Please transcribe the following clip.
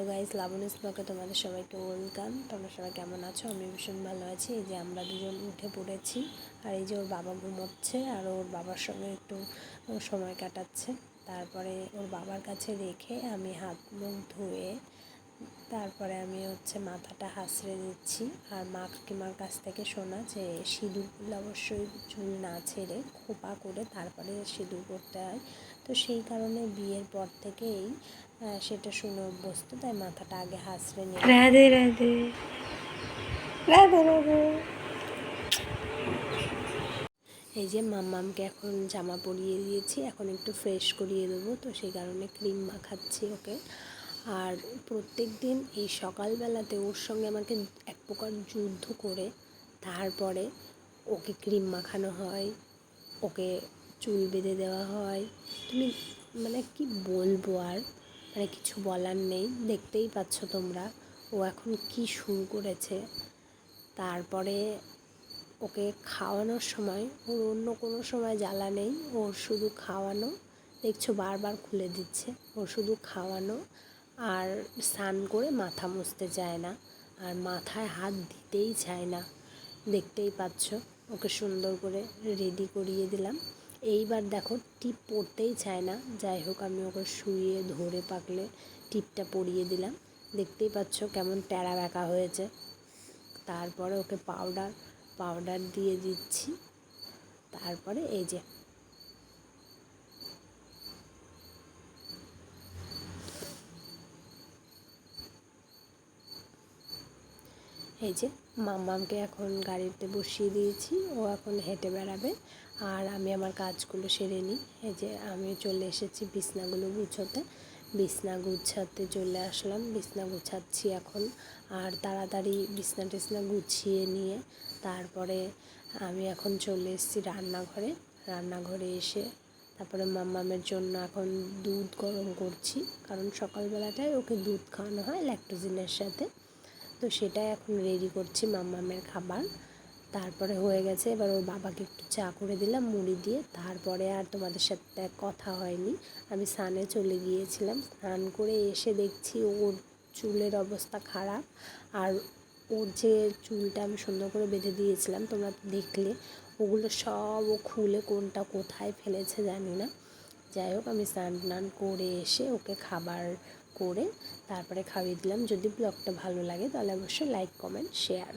Hello guys, Labani's ব্লগে তোমাদের সবাইকে ওয়েলকাম। তোমরা সবাই কেমন আছো? আমি ভীষণ ভালো আছি। এই যে আমরা দুজন উঠে পড়েছি, আর এই যে ওর বাবা ঘুমোচ্ছে আর ওর বাবার সঙ্গে একটু সময় কাটাচ্ছে। তারপরে ওর বাবার কাছে রেখে আমি হাত মুখ ধুয়ে তারপরে আমি মাথাটা হাসড়ে দিচ্ছি। আর মা কাকিমার কাছ থেকে শোনা যে সিঁদুরগুলো অবশ্যই চুল না ছেড়ে খোপা করে তারপরে সিঁদুর করতে হয়। তো সেই কারণে বিয়ের পর থেকেই সেটা শুনে অভ্যস্ত, তাই মাথাটা আগে হাসড়ে নিয়ে। রাধে রাধে রাধে রাধে। এই যে মাম্মামকে এখন জামা পরিয়ে দিয়েছি, এখন একটু ফ্রেশ করিয়ে দেবো, তো সেই কারণে ক্রিম মাখাচ্ছি ওকে। আর প্রত্যেক দিন এই সকালবেলাতে ওর সঙ্গে আমাকে এক প্রকার যুদ্ধ করে তারপরে ওকে ক্রিম মাখানো হয়, ওকে চুল বেঁধে দেওয়া হয়। তুমি কি বলবো আর, কিছু বলার নেই। দেখতেই পাচ্ছ তোমরা ও এখন কি শুরু করেছে। তারপরে ওকে খাওয়ানোর সময় ওর অন্য কোনো সময় জ্বালা নেই, ওর শুধু খাওয়ানো। দেখছো বারবার খুলে দিচ্ছে। ওর শুধু খাওয়ানো আর স্নান করে মাথা মুছতে চায় না, আর মাথায় হাত দিতেই চায় না। দেখতেই পাচ্ছ ওকে সুন্দর করে রেডি করিয়ে দিলাম। এইবার দেখো টিপ পরতেই চায় না। যাই হোক, আমি ওকে শুয়ে ধরে পাকলে টিপটা পরিয়ে দিলাম। দেখতেই পাচ্ছ কেমন ট্যাড়া ব্যাকা হয়েছে। তারপরে ওকে পাউডার দিয়ে দিচ্ছি। তারপরে এই যে মাম্মামকে এখন গাড়িতে বসিয়ে দিয়েছি, ও এখন হেঁটে বেড়াবে আর আমি আমার কাজগুলো সেরে নিই। এই যে আমি চলে এসেছি বিছনাগুলো গুছোতে, বিছনা গুছাতে চলে আসলাম, বিছনা গুছাচ্ছি এখন। আর তাড়াতাড়ি বিছনা টিছনা গুছিয়ে নিয়ে তারপরে আমি এখন চলে এসেছি রান্নাঘরে এসে তারপরে মাম্মামের জন্য এখন দুধ গরম করছি, কারণ সকালবেলাটায় ওকে দুধ খাওয়ানো হয় ল্যাকটোজেনের সাথে। তো সেটাই এখন রেডি করছি মাম্মামের খাবার। তারপরে হয়ে গেছে, এবার ওর বাবাকে একটু চা করে দিলাম মুড়ি দিয়ে। তারপরে আর তোমাদের সাথে কথা হয়নি, আমি স্নানে চলে গিয়েছিলাম। স্নান করে এসে দেখছি ওর চুলের অবস্থা খারাপ। আর ওর যে চুলটা আমি সুন্দর করে বেঁধে দিয়েছিলাম, তোমরা দেখলে, ওগুলো সব ও খুলে কোনটা কোথায় ফেলেছে জানি না। যাই হোক, আমি স্নান করে এসে ওকে খাবার করে তারপরে খাইয়ে দিলাম। যদি ব্লগটা ভালো লাগে তাহলে অবশ্যই লাইক, কমেন্ট, শেয়ার